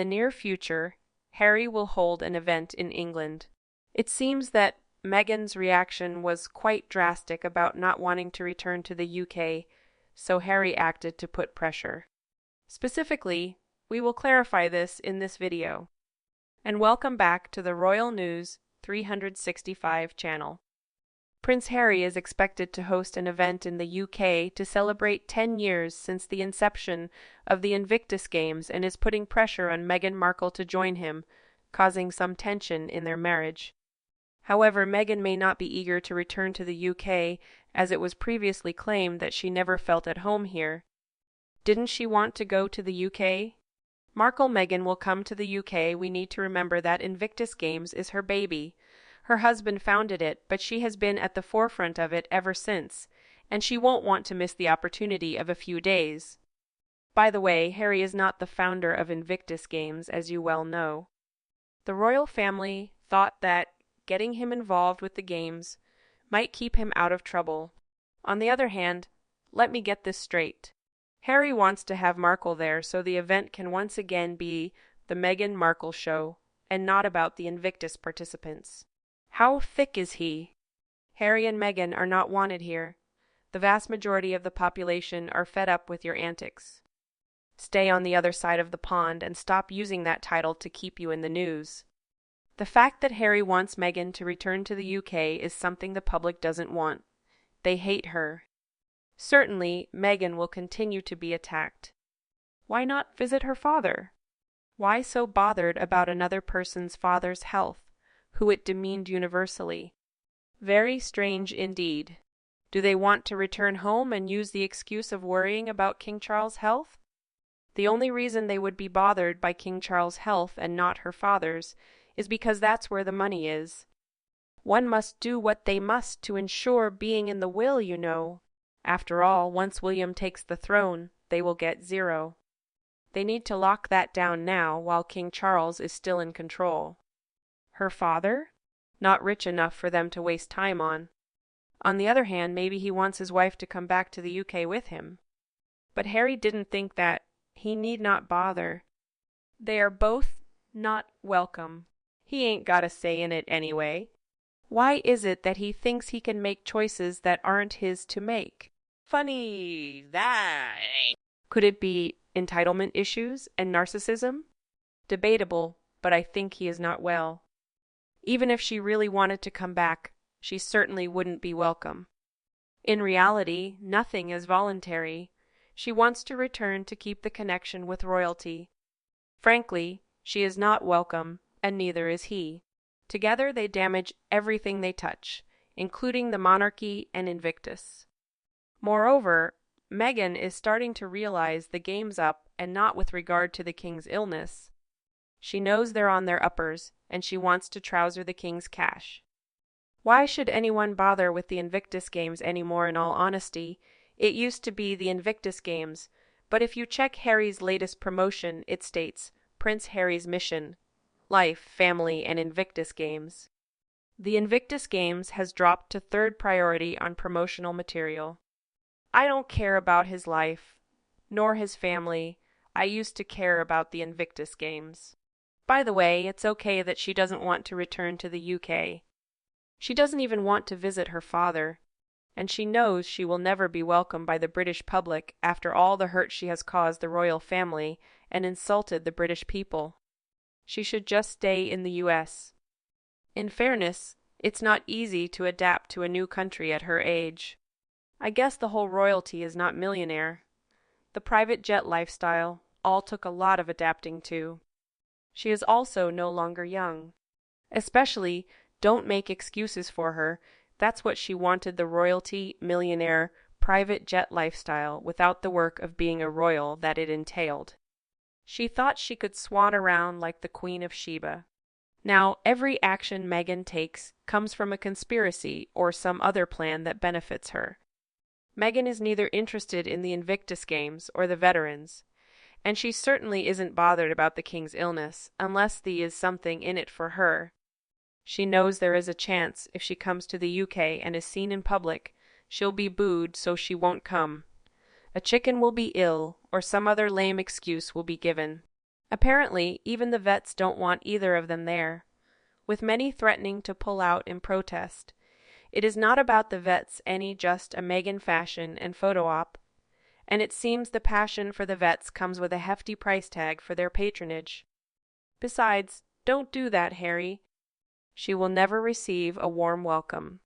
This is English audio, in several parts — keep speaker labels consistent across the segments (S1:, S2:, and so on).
S1: the near future, Harry will hold an event in England. It seems that Meghan's reaction was quite drastic about not wanting to return to the UK, so Harry acted to put pressure. Specifically, we will clarify this in this video. And welcome back to the Royal News 365 channel. Prince Harry is expected to host an event in the UK to celebrate 10 years since the inception of the Invictus Games and is putting pressure on Meghan Markle to join him, causing some tension in their marriage. However, Meghan may not be eager to return to the UK, as it was previously claimed that she never felt at home here. Didn't she want to go to the UK? Markle Meghan will come to the UK. We need to remember that Invictus Games is her baby. Her husband founded it, but she has been at the forefront of it ever since, and she won't want to miss the opportunity of a few days. By the way, Harry is not the founder of Invictus Games, as you well know. The royal family thought that getting him involved with the games might keep him out of trouble. On the other hand, let me get this straight. Harry wants to have Markle there so the event can once again be the Meghan Markle show and not about the Invictus participants. How thick is he? Harry and Meghan are not wanted here. The vast majority of the population are fed up with your antics. Stay on the other side of the pond and stop using that title to keep you in the news. The fact that Harry wants Meghan to return to the UK is something the public doesn't want. They hate her. Certainly, Meghan will continue to be attacked. Why not visit her father? Why so bothered about another person's father's health, who it demeaned universally? Very strange indeed. Do they want to return home and use the excuse of worrying about King Charles' health? The only reason they would be bothered by King Charles' health and not her father's is because that's where the money is. One must do what they must to ensure being in the will, you know. After all, once William takes the throne, they will get zero. They need to lock that down now while King Charles is still in control. Her father? Not rich enough for them to waste time on. On the other hand, maybe he wants his wife to come back to the UK with him. But Harry didn't think that. He need not bother. They are both not welcome. He ain't got a say in it anyway. Why is it that he thinks he can make choices that aren't his to make? Funny that. Could it be entitlement issues and narcissism? Debatable, but I think he is not well. Even if she really wanted to come back, she certainly wouldn't be welcome. In reality, nothing is voluntary. She wants to return to keep the connection with royalty. Frankly, she is not welcome, and neither is he. Together they damage everything they touch, including the monarchy and Invictus. Moreover, Meghan is starting to realize the game's up and not with regard to the king's illness. She knows they're on their uppers, and she wants to trouser the king's cash. Why should anyone bother with the Invictus Games anymore, in all honesty? It used to be the Invictus Games, but if you check Harry's latest promotion, it states, Prince Harry's mission, life, family, and Invictus Games. The Invictus Games has dropped to third priority on promotional material. I don't care about his life, nor his family. I used to care about the Invictus Games. By the way, it's okay that she doesn't want to return to the UK. She doesn't even want to visit her father, and she knows she will never be welcomed by the British public after all the hurt she has caused the royal family and insulted the British people. She should just stay in the US. In fairness, it's not easy to adapt to a new country at her age. I guess the whole royalty is not millionaire. The private jet lifestyle all took a lot of adapting to. She is also no longer young. Especially, don't make excuses for her. That's what she wanted, the royalty, millionaire, private jet lifestyle without the work of being a royal that it entailed. She thought she could swan around like the Queen of Sheba. Now, every action Meghan takes comes from a conspiracy or some other plan that benefits her. Meghan is neither interested in the Invictus Games or the veterans, and she certainly isn't bothered about the king's illness, unless there is something in it for her. She knows there is a chance if she comes to the UK and is seen in public, she'll be booed, so she won't come. A chicken will be ill, or some other lame excuse will be given. Apparently, even the vets don't want either of them there, with many threatening to pull out in protest. It is not about the vets any, just a Meghan fashion and photo op, and it seems the passion for the vets comes with a hefty price tag for their patronage. Besides, don't do that, Harry. She will never receive a warm welcome.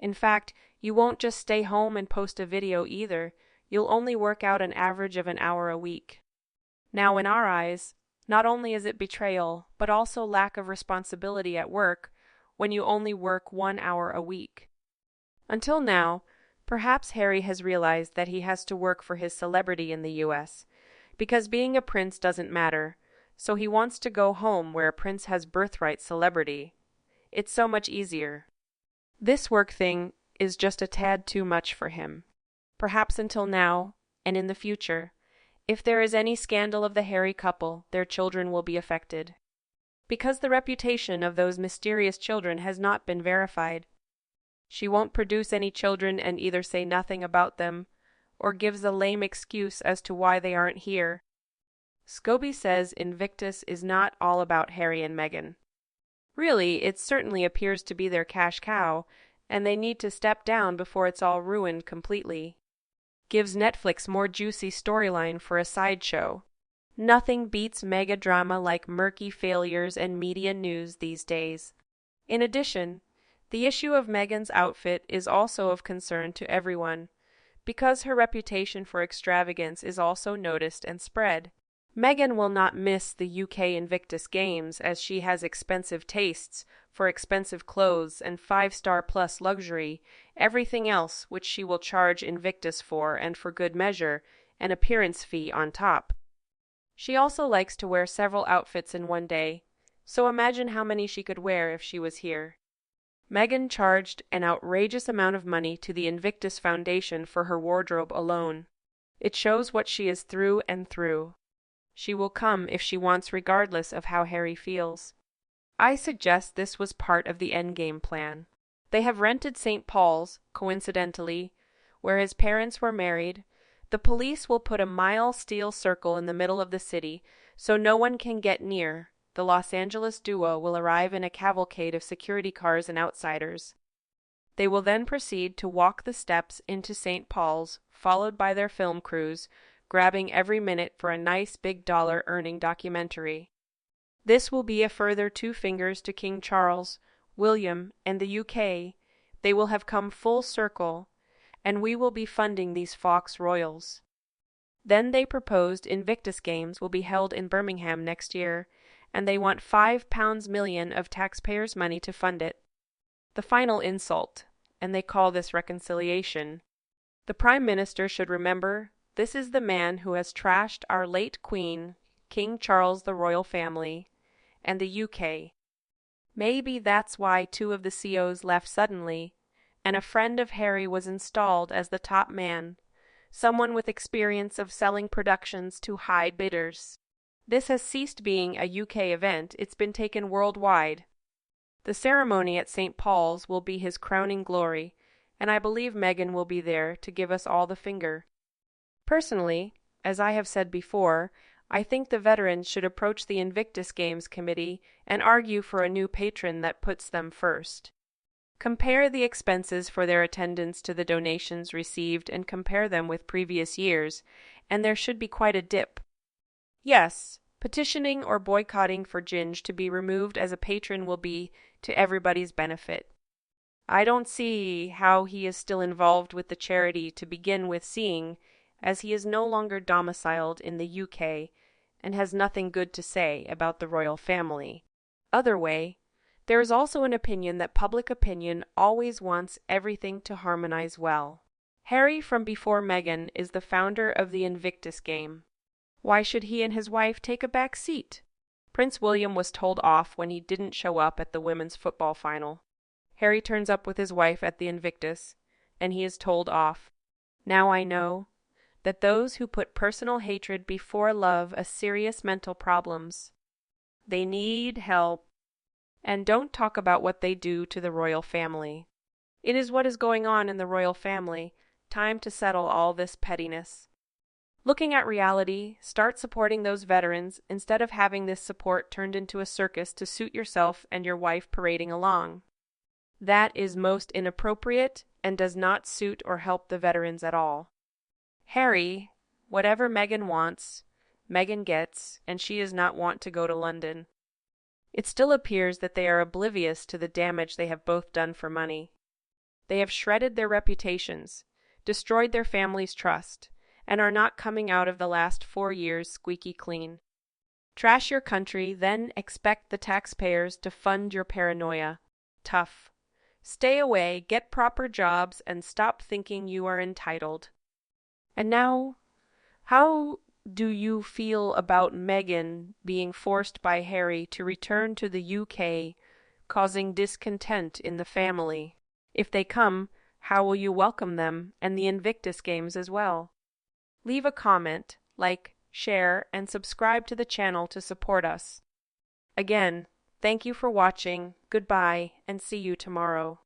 S1: In fact, you won't just stay home and post a video either, you'll only work out an average of an hour a week. Now, in our eyes, not only is it betrayal, but also lack of responsibility at work when you only work 1 hour a week. Until now, perhaps Harry has realized that he has to work for his celebrity in the US, because being a prince doesn't matter, so he wants to go home where a prince has birthright celebrity. It's so much easier. This work thing is just a tad too much for him. Perhaps until now, and in the future, if there is any scandal of the Harry couple, their children will be affected. Because the reputation of those mysterious children has not been verified. She won't produce any children and either say nothing about them, or gives a lame excuse as to why they aren't here. Scobie says Invictus is not all about Harry and Meghan. Really, it certainly appears to be their cash cow, and they need to step down before it's all ruined completely. Gives Netflix more juicy storyline for a sideshow. Nothing beats mega drama like murky failures and media news these days. In addition, the issue of Meghan's outfit is also of concern to everyone, because her reputation for extravagance is also noticed and spread. Meghan will not miss the UK Invictus Games as she has expensive tastes for expensive clothes and 5-star plus luxury, everything else which she will charge Invictus for, and for good measure, an appearance fee on top. She also likes to wear several outfits in one day, so imagine how many she could wear if she was here. Meghan charged an outrageous amount of money to the Invictus Foundation for her wardrobe alone. It shows what she is through and through. She will come if she wants, regardless of how Harry feels. I suggest this was part of the endgame plan. They have rented St. Paul's, coincidentally, where his parents were married. The police will put a mile steel circle in the middle of the city, so no one can get near. The Los Angeles duo will arrive in a cavalcade of security cars and outsiders. They will then proceed to walk the steps into St. Paul's, followed by their film crews, grabbing every minute for a nice big dollar-earning documentary. This will be a further 2 fingers to King Charles, William, and the UK. They will have come full circle, and we will be funding these Fox Royals. Then they proposed Invictus Games will be held in Birmingham next year, and they want £5 million of taxpayers' money to fund it. The final insult, and they call this reconciliation. The Prime Minister should remember this is the man who has trashed our late Queen, King Charles, the royal family, and the UK. Maybe that's why 2 of the CEOs left suddenly, and a friend of Harry was installed as the top man, someone with experience of selling productions to high bidders. This has ceased being a UK event, it's been taken worldwide. The ceremony at St. Paul's will be his crowning glory, and I believe Meghan will be there to give us all the finger. Personally, as I have said before, I think the veterans should approach the Invictus Games Committee and argue for a new patron that puts them first. Compare the expenses for their attendance to the donations received and compare them with previous years, and there should be quite a dip. Yes, petitioning or boycotting for Ginge to be removed as a patron will be to everybody's benefit. I don't see how he is still involved with the charity to begin with, seeing as he is no longer domiciled in the UK and has nothing good to say about the royal family. Other way, there is also an opinion that public opinion always wants everything to harmonize well. Harry from before Meghan is the founder of the Invictus game. Why should he and his wife take a back seat? Prince William was told off when he didn't show up at the women's football final. Harry turns up with his wife at the Invictus, and he is told off. Now I know that those who put personal hatred before love are serious mental problems. They need help. And don't talk about what they do to the royal family. It is what is going on in the royal family. Time to settle all this pettiness. Looking at reality, start supporting those veterans instead of having this support turned into a circus to suit yourself and your wife parading along. That is most inappropriate and does not suit or help the veterans at all. Harry, whatever Meghan wants, Meghan gets, and she is not want to go to London. It still appears that they are oblivious to the damage they have both done for money. They have shredded their reputations, destroyed their family's trust, and are not coming out of the last 4 years squeaky clean. Trash your country, then expect the taxpayers to fund your paranoia. Tough. Stay away, get proper jobs, and stop thinking you are entitled. And now, how do you feel about Meghan being forced by Harry to return to the UK, causing discontent in the family? If they come, how will you welcome them and the Invictus Games as well? Leave a comment, like, share, and subscribe to the channel to support us. Again, thank you for watching, goodbye, and see you tomorrow.